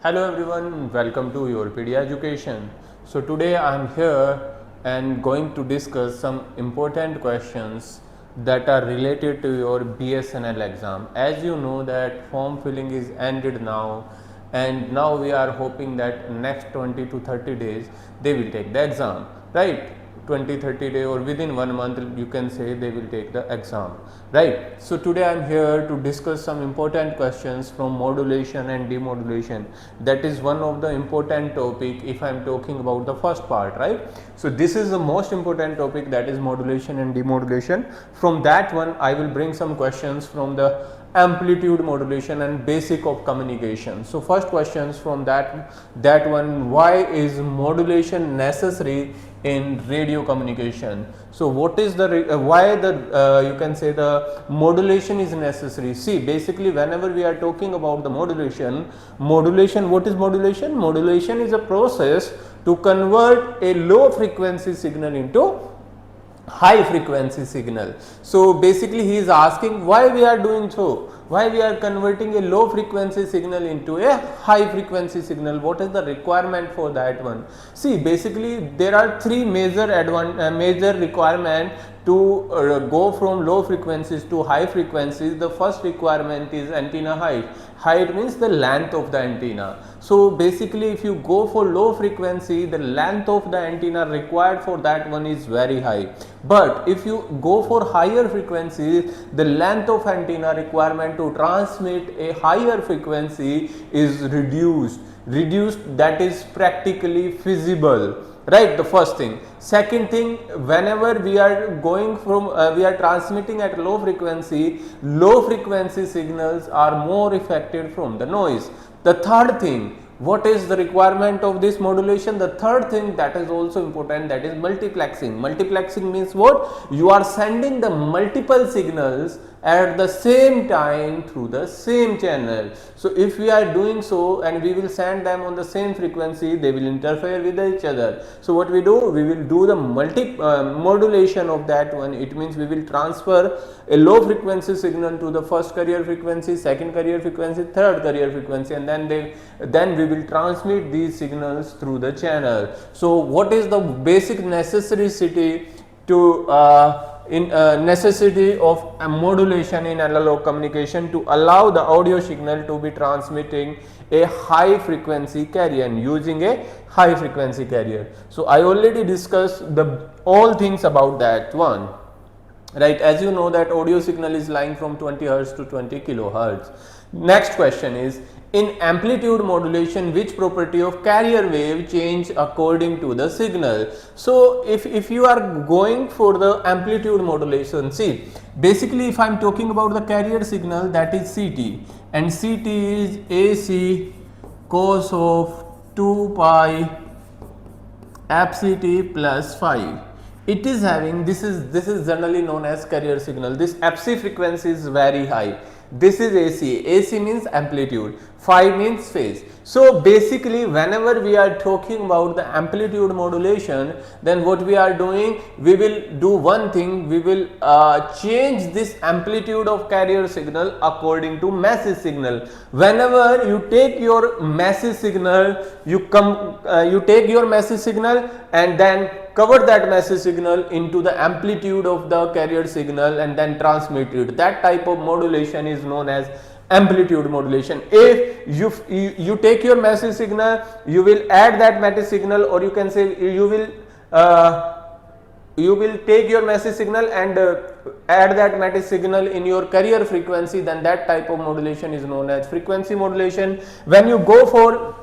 Hello everyone, welcome to YourPedia Education. So today I am here and going to discuss some important questions that are related to your BSNL exam. As you know that form filling is ended now, and now we are hoping that next 20 to 30 days they will take the exam, right? 20-30 days or within 1 month you can say they will take the exam, right? So today I am here to discuss some important questions from modulation and demodulation. That is one of the important topic if I am talking about the first part, right? So this is the most important topic, that is modulation and demodulation. From that one I will bring some questions from the amplitude modulation and basic of communication. So first questions from that one, why is modulation necessary in radio communication? So what is the why the you can say the modulation is necessary? See, basically whenever we are talking about the modulation, what is modulation? Modulation is a process to convert a low frequency signal into high frequency signal. So basically he is asking why we are doing so, why we are converting a low frequency signal into a high frequency signal, what is the requirement for that one? See, basically there are three major requirement to go from low frequencies to high frequencies. The first requirement is antenna height. Height means the length of the antenna. So basically if you go for low frequency, the length of the antenna required for that one is very high. But if you go for higher frequencies, the length of antenna requirement to transmit a higher frequency is reduced, that is practically feasible, right? The first thing. Second thing, whenever we are going from we are transmitting at low frequency signals are more affected from the noise. The third thing, what is the requirement of this modulation? The third thing that is also important, that is multiplexing. Multiplexing means what? You are sending the multiple signals at the same time through the same channel. So if we are doing so and we will send them on the same frequency, they will interfere with each other. So what we do? We will do the modulation of that one. It means we will transfer a low frequency signal to the first carrier frequency, second carrier frequency, third carrier frequency, and then we will transmit these signals through the channel. So what is the basic necessity to necessity of modulation in analog communication? To allow the audio signal to be transmitting a high frequency carrier and using a high frequency carrier. So I already discussed all things about that one, right? As you know that audio signal is lying from 20 Hz to 20 kilohertz. Next question is, in amplitude modulation, which property of carrier wave change according to the signal? So if you are going for the amplitude modulation, see, basically if I am talking about the carrier signal, that is CT, and CT is AC cos of 2 pi FCT plus phi. It is having, this is generally known as carrier signal. This FC frequency is very high. This is AC. AC means amplitude, phi means phase. So basically whenever we are talking about the amplitude modulation, then what we are doing, we will do one thing, we will change this amplitude of carrier signal according to message signal. Whenever you take your message signal, you take your message signal and then convert that message signal into the amplitude of the carrier signal and then transmit it. That type of modulation is known as amplitude modulation. If you take your message signal, you will add that message signal, or you can say you will take your message signal and add that message signal in your carrier frequency, then that type of modulation is known as frequency modulation. When you go for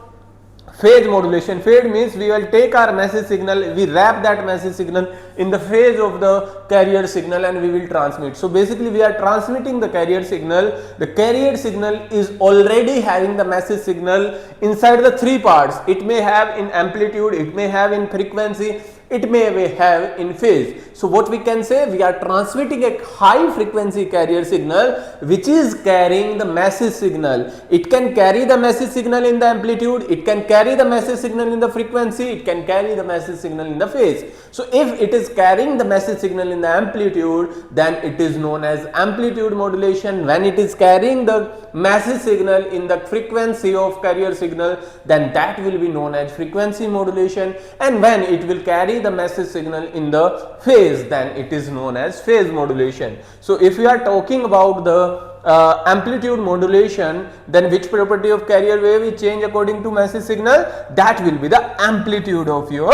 phase modulation, phase means we will take our message signal, we wrap that message signal in the phase of the carrier signal and we will transmit. So basically we are transmitting the carrier signal. The carrier signal is already having the message signal inside the three parts. It may have in amplitude, it may have in frequency, it may have in phase. So what we can say, we are transmitting a high frequency carrier signal which is carrying the message signal. It can carry the message signal in the amplitude, it can carry the message signal in the frequency, it can carry the message signal in the phase. So if it is carrying the message signal in the amplitude, then it is known as amplitude modulation. When it is carrying the message signal in the frequency of carrier signal, then that will be known as frequency modulation. And when it will carry the message signal in the phase, then it is known as phase modulation. So if we are talking about the amplitude modulation, then which property of carrier wave is change according to message signal? That will be the amplitude of your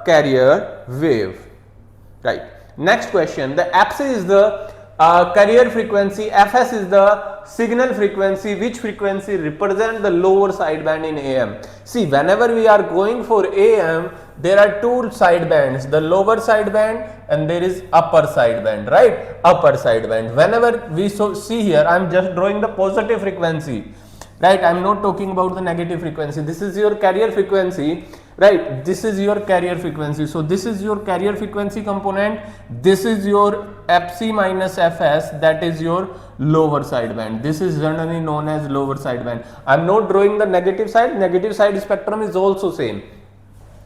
carrier wave, right? Next question, the fc is the carrier frequency, fs is the signal frequency, which frequency represent the lower sideband in AM. See, whenever we are going for AM, there are two sidebands, the lower sideband and there is upper sideband, right? Upper sideband. Whenever we see here, I am just drawing the positive frequency, right? I am not talking about the negative frequency. This is your carrier frequency, right? This is your carrier frequency. So this is your carrier frequency component. This is your fc minus fs, that is your lower sideband. This is generally known as lower sideband. I am not drawing the negative side. Negative side spectrum is also same.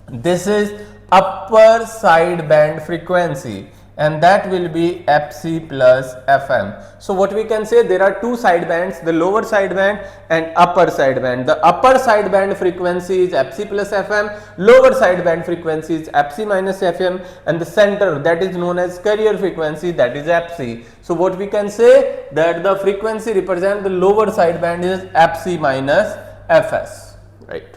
This is upper sideband frequency, and that will be fc plus fm. So what we can say, there are two sidebands, the lower sideband and upper sideband. The upper sideband frequency is fc plus fm, lower sideband frequency is fc minus fm, and the center, that is known as carrier frequency, that is fc. So what we can say, that the frequency represent the lower sideband is fc minus fs, right?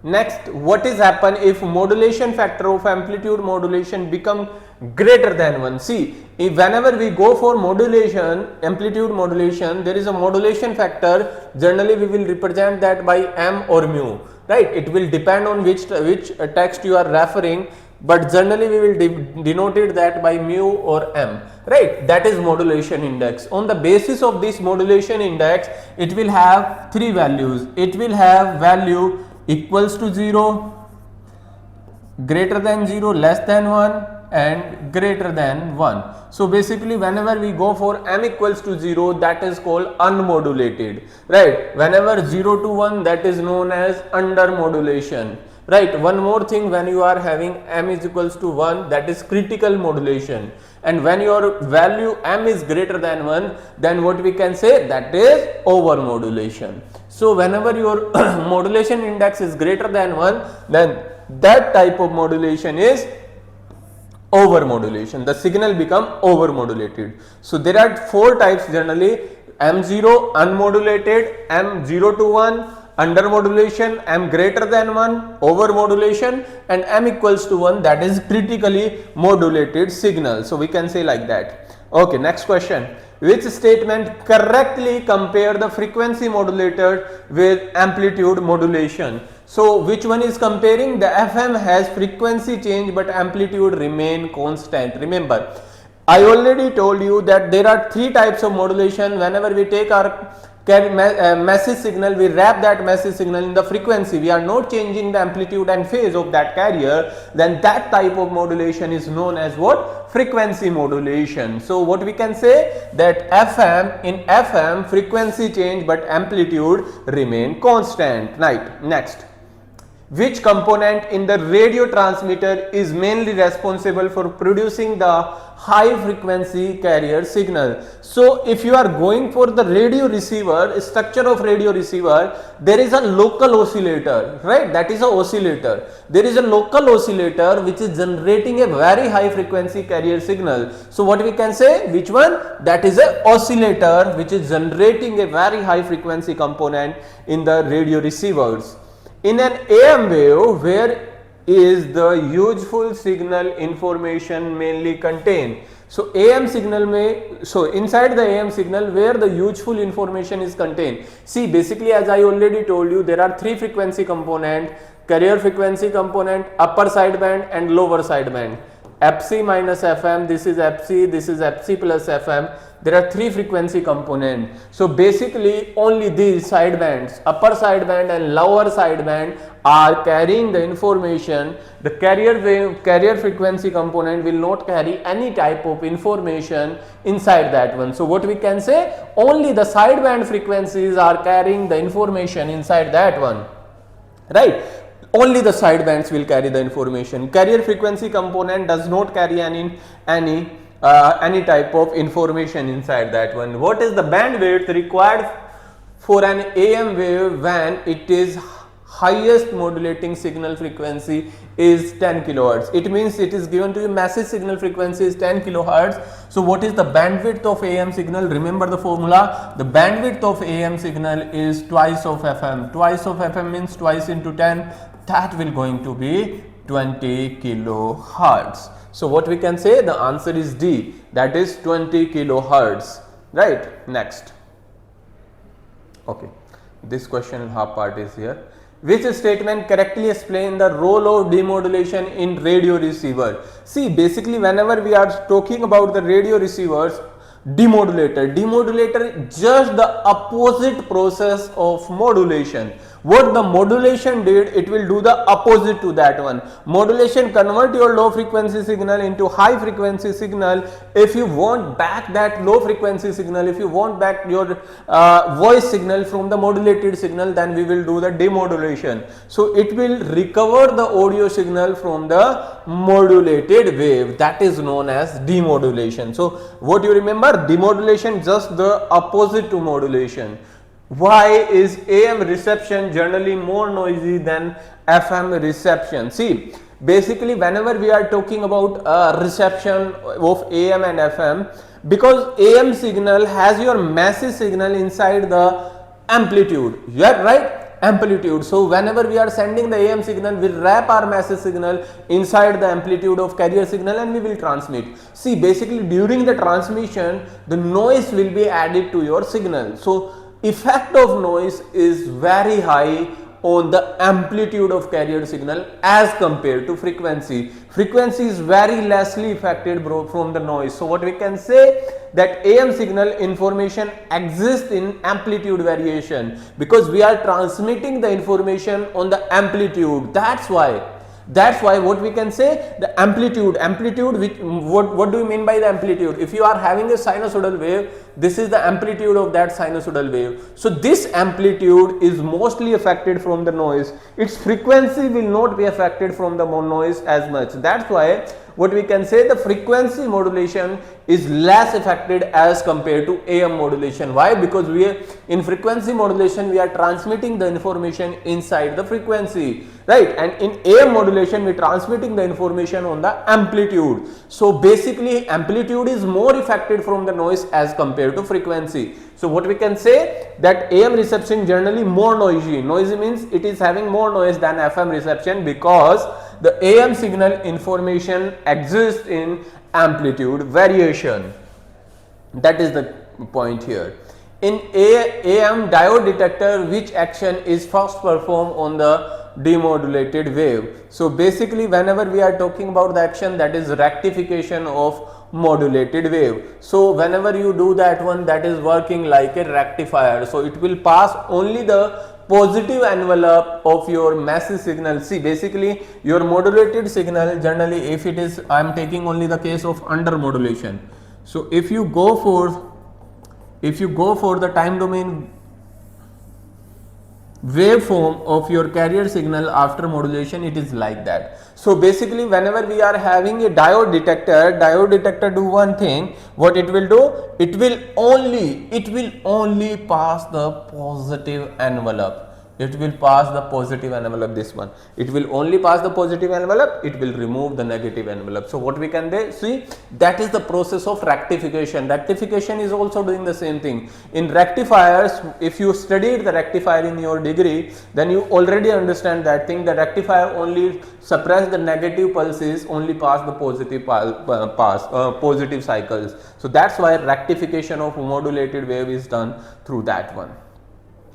Next, what is happen if modulation factor of amplitude modulation become greater than 1? See, if whenever we go for modulation, amplitude modulation, there is a modulation factor. Generally we will represent that by m or mu, right? It will depend on which text you are referring, but generally we will denote it that by mu or m, right? That is modulation index. On the basis of this modulation index, it will have three values. It will have value equals to 0, greater than 0, less than 1, and greater than 1. So basically whenever we go for m equals to 0, that is called unmodulated, right? Whenever 0 to 1, that is known as under modulation, right? One more thing, when you are having m is equals to 1, that is critical modulation, and when your value m is greater than 1, then what we can say, that is over modulation. So whenever your modulation index is greater than 1, then that type of modulation is over modulation. The signal become over modulated. So there are four types generally: m0 unmodulated, m0 to 1 under modulation, m greater than 1 over modulation, and m equals to 1, that is critically modulated signal. So we can say like that. Okay, next question. Which statement correctly compare the frequency modulator with amplitude modulation? So which one is comparing? The FM has frequency change but amplitude remain constant. Remember, I already told you that there are three types of modulation. Whenever we take our message signal, we wrap that message signal in the frequency, we are not changing the amplitude and phase of that carrier, then that type of modulation is known as what? Frequency modulation. So what we can say, that in FM frequency change but amplitude remain constant. Right. Next, which component in the radio transmitter is mainly responsible for producing the high frequency carrier signal? So if you are going for the radio receiver, structure of radio receiver, there is a local oscillator, right? That is a oscillator. There is a local oscillator which is generating a very high frequency carrier signal. So what we can say, which one? That is a oscillator which is generating a very high frequency component in the radio receivers. In an AM wave, where is the useful signal information mainly contained? So AM signal inside the AM signal, where the useful information is contained. See, basically as I already told you, there are three frequency component: carrier frequency component, upper sideband and lower sideband. Fc minus Fm, this is Fc, this is Fc plus Fm. There are three frequency components. So basically only these sidebands, upper sideband and lower sideband, are carrying the information. The carrier frequency component will not carry any type of information inside that one. So what we can say, only the sideband frequencies are carrying the information inside that one, right? Only the sidebands will carry the information. Carrier frequency component does not carry any type of information inside that one. What is the bandwidth required for an AM wave when it is highest modulating signal frequency is 10 kilohertz? It means it is given to you massive signal frequency is 10 kilohertz. So what is the bandwidth of AM signal? Remember the formula. The bandwidth of AM signal is twice of FM. Twice of FM means twice into 10. That will going to be 20 kilohertz. So what we can say, the answer is D, that is 20 kilohertz, right? Next. Okay, this question half part is here. Which statement correctly explain the role of demodulation in radio receiver? See, basically whenever we are talking about the radio receivers, demodulator just the opposite process of modulation. What the modulation did, it will do the opposite to that one. Modulation convert your low frequency signal into high frequency signal. If you want back that low frequency signal, if you want back your voice signal from the modulated signal, then we will do the demodulation. So it will recover the audio signal from the modulated wave. That is known as demodulation. So what you remember, demodulation just the opposite to modulation. Why is AM reception generally more noisy than FM reception? See, basically whenever we are talking about reception of AM and FM, because AM signal has your massive signal inside the amplitude, yeah, right? Amplitude. So whenever we are sending the AM signal, we wrap our massive signal inside the amplitude of carrier signal and we will transmit. See, basically during the transmission, the noise will be added to your signal. So effect of noise is very high on the amplitude of carrier signal as compared to frequency. Frequency is very lessly affected from the noise. So what we can say, that AM signal information exists in amplitude variation because we are transmitting the information on the amplitude. That's why what we can say, the amplitude which what do you mean by the amplitude? If you are having a sinusoidal wave, this is the amplitude of that sinusoidal wave. So this amplitude is mostly affected from the noise. Its frequency will not be affected from the noise as much. That's why what we can say, the frequency modulation is less affected as compared to AM modulation. Why? Because we are in frequency modulation, we are transmitting the information inside the frequency, right? And in AM modulation, we are transmitting the information on the amplitude. So basically amplitude is more affected from the noise as compared to frequency. So what we can say, that AM reception generally more noisy. Noisy means it is having more noise than FM reception because the AM signal information exists in amplitude variation. That is the point here. In AM diode detector, which action is first performed on the demodulated wave? So basically whenever we are talking about the action, that is rectification of modulated wave. So whenever you do that one, that is working like a rectifier. So it will pass only the positive envelope of your massive signal. See, basically your modulated signal generally, if it is, I am taking only the case of under modulation. So if you go for the time domain waveform of your carrier signal after modulation, it is like that. So basically whenever we are having a diode detector do one thing. What it will do, it will only pass the positive envelope. It will pass the positive envelope, this one. It will only pass the positive envelope, it will remove the negative envelope. So what we can see, that is the process of rectification. Rectification is also doing the same thing. In rectifiers, if you studied the rectifier in your degree, then you already understand that thing. The rectifier only suppress the negative pulses, only pass the positive positive cycles. So that's why rectification of modulated wave is done through that one.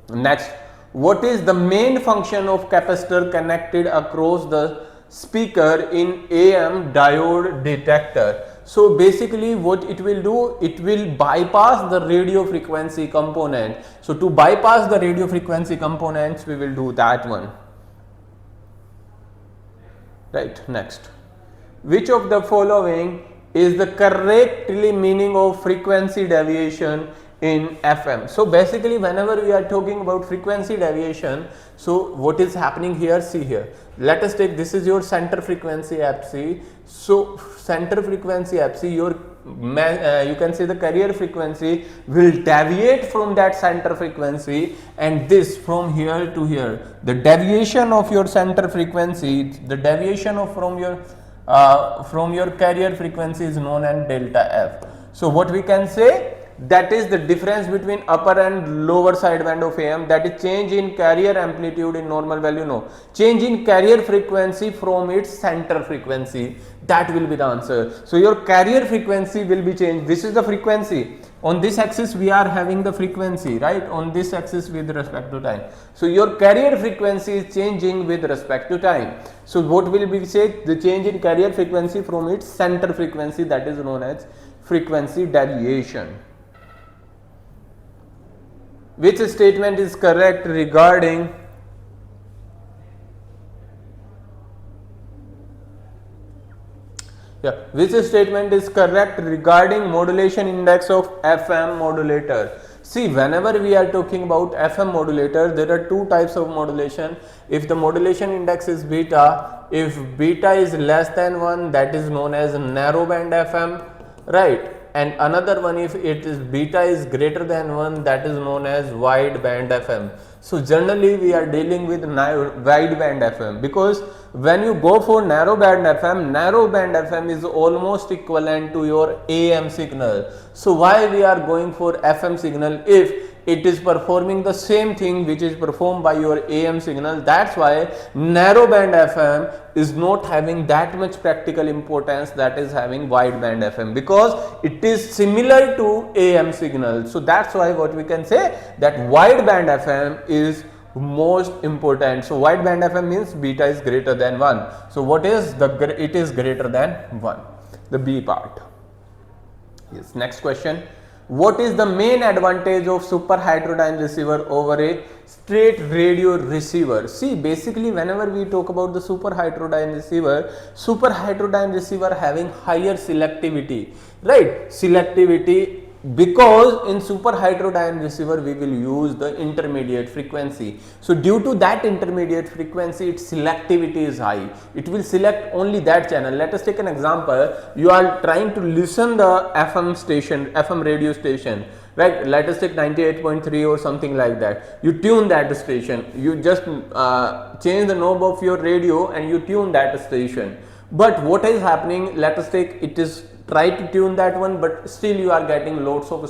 Next, what is the main function of capacitor connected across the speaker in AM diode detector. So basically what it will do, it will bypass the radio frequency component. So to bypass the radio frequency components, we will do that one. Right, next. Which of the following is the correctly meaning of frequency deviation in FM? So basically whenever we are talking about frequency deviation, so what is happening here, see here, let us take, this is your center frequency FC. So center frequency FC, your you can say the carrier frequency will deviate from that center frequency, and this from here to here, the deviation of your center frequency, the deviation of from your carrier frequency is known as delta F. So what we can say, that is the difference between upper and lower sideband of AM, that is change in carrier amplitude in normal value, no, change in carrier frequency from its center frequency, that will be the answer. So your carrier frequency will be changed, this is the frequency, on this axis we are having the frequency, right, on this axis with respect to time. So your carrier frequency is changing with respect to time. So what will be said, the change in carrier frequency from its center frequency, that is known as frequency deviation. Which statement is correct regarding which statement is correct regarding modulation index of FM modulator? See, whenever we are talking about FM modulator, there are two types of modulation. If the modulation index is beta, if beta is less than 1, that is known as narrowband FM, right? And another one, if it is beta is greater than 1, that is known as wideband FM. So generally we are dealing with wideband FM, because when you go for narrowband FM is almost equivalent to your AM signal. So why we are going for FM signal if it is performing the same thing which is performed by your AM signal? That's why narrowband FM is not having that much practical importance that is having wideband FM, because it is similar to AM signal. So that's why what we can say, that wideband FM is most important. So wideband FM means beta is greater than 1. So what is the, it is greater than 1, the B part. Yes, next question. What is the main advantage of superheterodyne receiver over a straight radio receiver? See, basically whenever we talk about the superheterodyne receiver having higher selectivity, right? Selectivity, because in superheterodyne receiver we will use the intermediate frequency. So due to that intermediate frequency, its selectivity is high. It will select only that channel. Let us take an example. You are trying to listen the FM station, FM radio station, right? Let us take 98.3 or something like that. You tune that station. You just change the knob of your radio and you tune that station. But what is happening, let us take, it is try to tune that one, but still you are getting loads of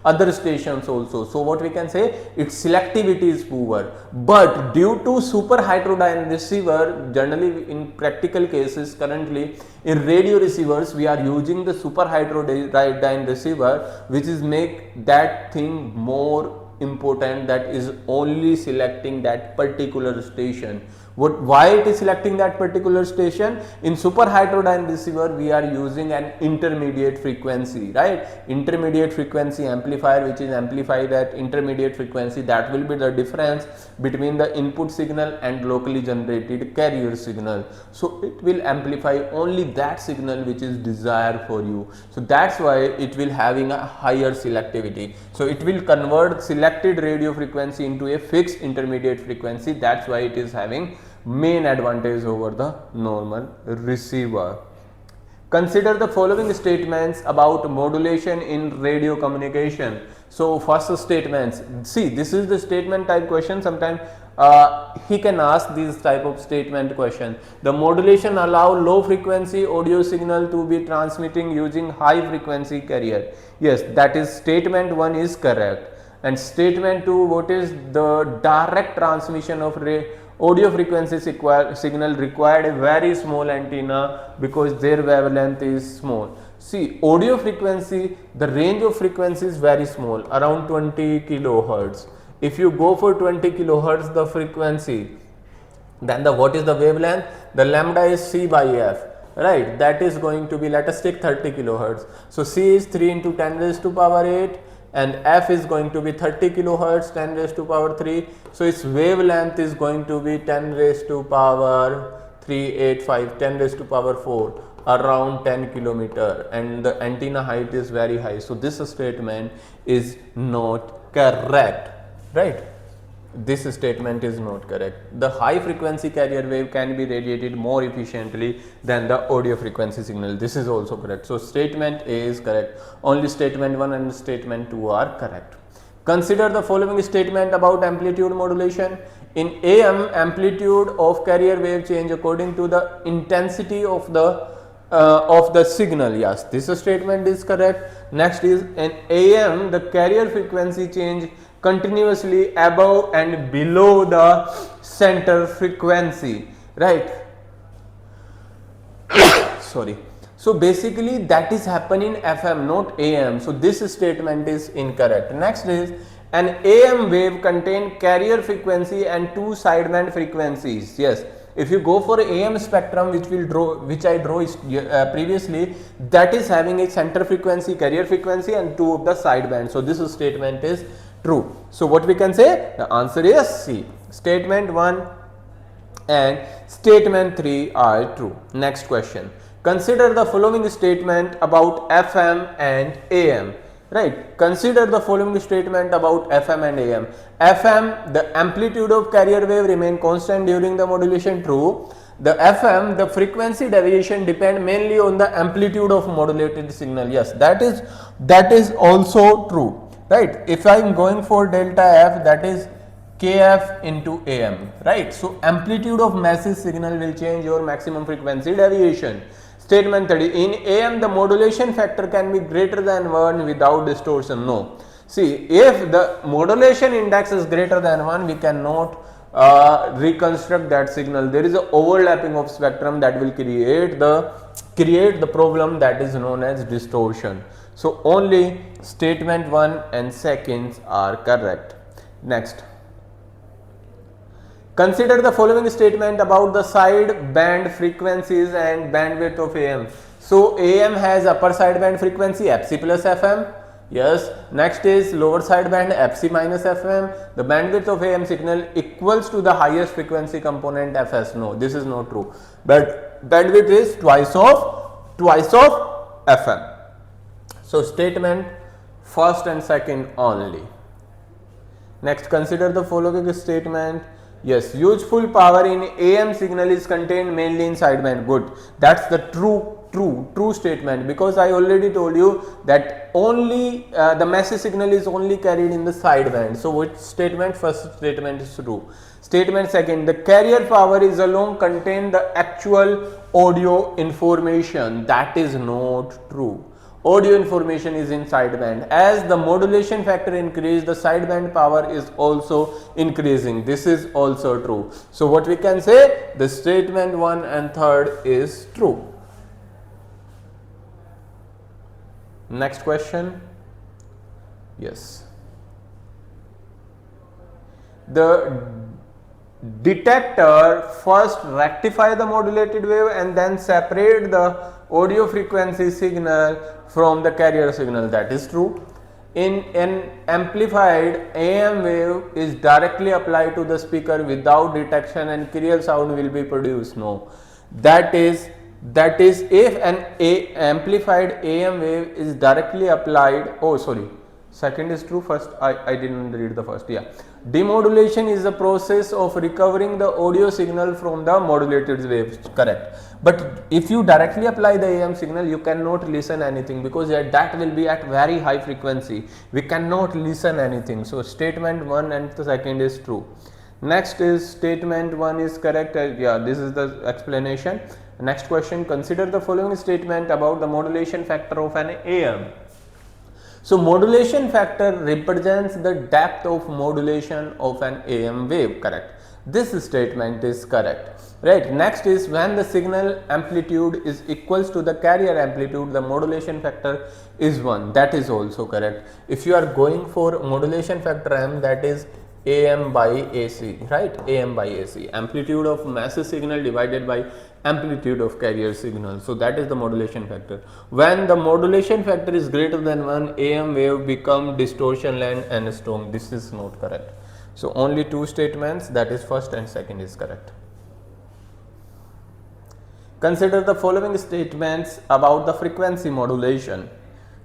other stations also. So what we can say, its selectivity is poor. But due to superheterodyne receiver, generally in practical cases currently in radio receivers we are using the superheterodyne receiver, which is make that thing more important, that is only selecting that particular station. Why it is selecting that particular station? In superheterodyne receiver we are using an intermediate frequency, right? Intermediate frequency amplifier, which is amplified at intermediate frequency. That will be the difference between the input signal and locally generated carrier signal. So it will amplify only that signal which is desired for you. So that's why it will having a higher selectivity. So it will convert selected radio frequency into a fixed intermediate frequency. That's why it is having main advantage over the normal receiver. Consider the following statements about modulation in radio communication. So first statements, see, this is the statement type question. Sometimes he can ask these type of statement question. The modulation allow low frequency audio signal to be transmitting using high frequency carrier. Yes, that is statement 1 is correct. And statement 2, what is the direct transmission of audio frequency signal required a very small antenna because their wavelength is small. See, audio frequency, the range of frequency is very small, around 20 kilohertz. If you go for 20 kilohertz, the frequency, Then the what is the wavelength? The lambda is c by f, right? That is going to be, let us take 30 kilohertz. So c is 3 into 10 raised to power 8 and f is going to be 30 kilohertz 10 raised to power 3. So its wavelength is going to be 10 raised to power 385, 10 raised to power 4, around 10 kilometer, and the antenna height is very high. So this statement is not correct, right? This statement is not correct. The high frequency carrier wave can be radiated more efficiently than the audio frequency signal. This is also correct. So statement A is correct. Only statement 1 and statement 2 are correct. Consider the following statement about amplitude modulation. In AM, amplitude of carrier wave change according to the intensity of the signal. Yes, this statement is correct. Next is, in AM, the carrier frequency change continuously above and below the center frequency, right? Sorry. So basically that is happening in FM, not AM. So this statement is incorrect. Next is, an AM wave contain carrier frequency and two sideband frequencies. Yes, if you go for AM spectrum, which I drew previously, that is having a center frequency, carrier frequency, and two of the sidebands. So this statement is true. So what we can say? The answer is C. Statement 1 and statement 3 are true. Next question. Consider the following statement about FM and AM. Right. Consider the following statement about FM and AM. FM, the amplitude of carrier wave remain constant during the modulation. True. The FM, the frequency deviation depend mainly on the amplitude of modulated signal. Yes, that is also true. Right. If I am going for delta F, that is KF into AM. Right. So amplitude of massive signal will change your maximum frequency deviation. Statement 30. In AM, the modulation factor can be greater than 1 without distortion. No. See, if the modulation index is greater than 1, we cannot reconstruct that signal. There is an overlapping of spectrum that will create the problem that is known as distortion. So only statement 1 and seconds are correct. Next. Consider the following statement about the side band frequencies and bandwidth of AM. So AM has upper sideband frequency Fc plus FM. Yes. Next is lower sideband Fc minus FM. The bandwidth of AM signal equals to the highest frequency component Fs. No, this is not true. But bandwidth is twice of FM. So statement first and second only. Next, consider the following statement. Yes, useful power in AM signal is contained mainly in sideband. Good. That's the true statement, because I already told you that only the massive signal is only carried in the sideband. So which statement? First statement is true. Statement second, the carrier power is alone contain the actual audio information. That is not true. Audio information is in sideband. As the modulation factor increases, the sideband power is also increasing. This is also true. So what we can say? The statement 1 and 3rd is true. Next question. Yes. The detector first rectify the modulated wave and then separate the audio frequency signal from the carrier signal. That is true. In an amplified, AM wave is directly applied to the speaker without detection and carrier sound will be produced. No, that is if an amplified AM wave is directly applied. Oh, sorry. Second is true. First, I didn't read the first. Yeah. Demodulation is the process of recovering the audio signal from the modulated waves. Correct. But if you directly apply the AM signal, you cannot listen anything, because that will be at very high frequency. We cannot listen anything. So statement 1 and the second is true. Next is statement 1 is correct. Yeah, this is the explanation. Next question. Consider the following statement about the modulation factor of an AM. So modulation factor represents the depth of modulation of an AM wave. Correct. This statement is correct. Right. Next is, when the signal amplitude is equals to the carrier amplitude, the modulation factor is 1. That is also correct. If you are going for modulation factor M, that is AM by AC, right? AM by AC, amplitude of massive signal divided by amplitude of carrier signal. So that is the modulation factor. When the modulation factor is greater than 1, AM wave become distortion land and storm. This is not correct. So only two statements, that is first and second, is correct. Consider the following statements about the frequency modulation.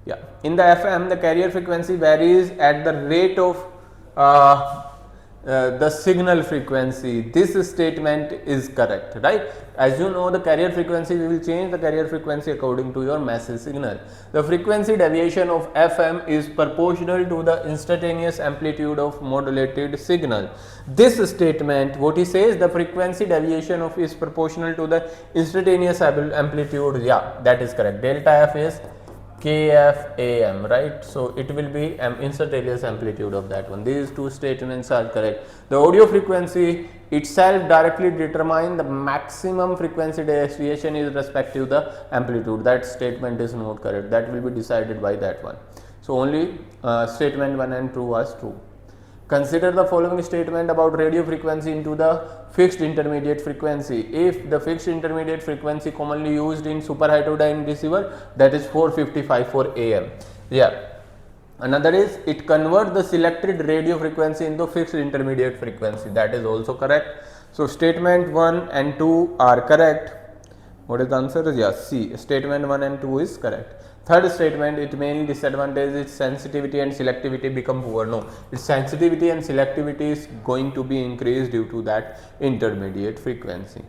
Yeah, in the FM, the carrier frequency varies at the rate of the signal frequency. This statement is correct, right? As you know, the carrier frequency, we will change the carrier frequency according to your massive signal. The frequency deviation of FM is proportional to the instantaneous amplitude of modulated signal. This statement, what he says, the frequency deviation of is proportional to the instantaneous amplitude. Yeah, that is correct. Delta F is KFAM, right? So it will be instantaneous amplitude of that one. These two statements are correct. The audio frequency itself directly determine the maximum frequency deviation is respect to the amplitude. That statement is not correct. That will be decided by that one. So only statement 1 and 2 was true. Consider the following statement about radio frequency into the fixed intermediate frequency. If the fixed intermediate frequency commonly used in superheterodyne receiver, that is 455 for AM. Yeah. Another is it convert the selected radio frequency into fixed intermediate frequency. That is also correct. So statement 1 and 2 are correct. What is the answer? Yes, C. Statement 1 and 2 is correct. Third statement, it mainly disadvantage its sensitivity and selectivity become poor. No, its sensitivity and selectivity is going to be increased due to that intermediate frequency.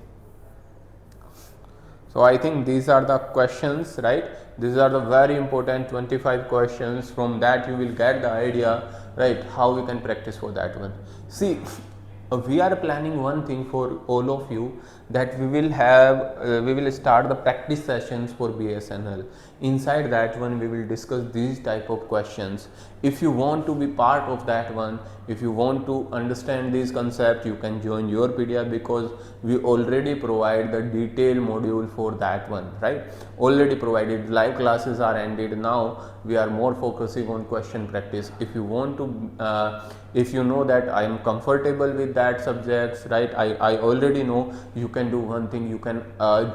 So I think these are the questions, right? These are the very important 25 questions. From that you will get the idea, right, how we can practice for that one. See, we are planning one thing for all of you, that we will start the practice sessions for BSNL. Inside that one we will discuss these type of questions. If you want to be part of that one, if you want to understand these concepts, you can join YourPedia, because we already provide the detailed module for that one, right? Already provided. Live classes are ended. Now we are more focusing on question practice. If you want to if you know that I am comfortable with that subjects, right, I already know, you can do one thing, you can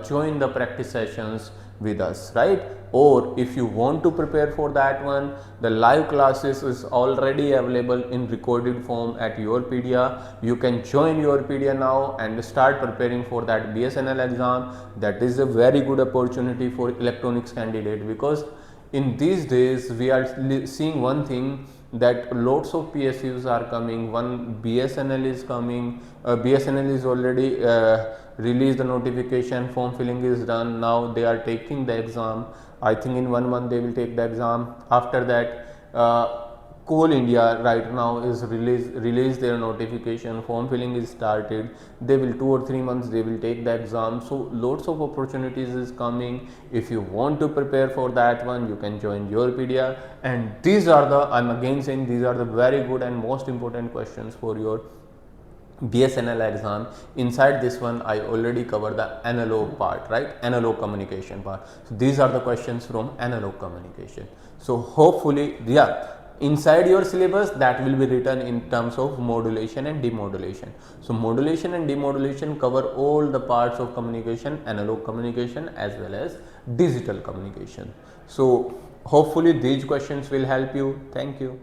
join the practice sessions with us, right? Or if you want to prepare for that one, the live classes is already available in recorded form at YourPedia. You can join YourPedia now and start preparing for that BSNL exam. That is a very good opportunity for electronics candidate, because in these days we are seeing one thing, that lots of PSUs are coming. One BSNL is coming. BSNL is already released the notification, form filling is done. Now they are taking the exam. I think in 1 month they will take the exam. After that, Coal India right now is released their notification, form filling is started. They will 2 or 3 months they will take the exam. So lots of opportunities is coming. If you want to prepare for that one, you can join YourPedia. And these are the, I'm again saying, these are the very good and most important questions for your BSNL exam. Inside this one I already covered the analog part, right? Analog communication part. So these are the questions from analog communication. So hopefully, yeah, inside your syllabus that will be written in terms of modulation and demodulation. So modulation and demodulation cover all the parts of communication, analog communication as well as digital communication. So hopefully these questions will help you. Thank you.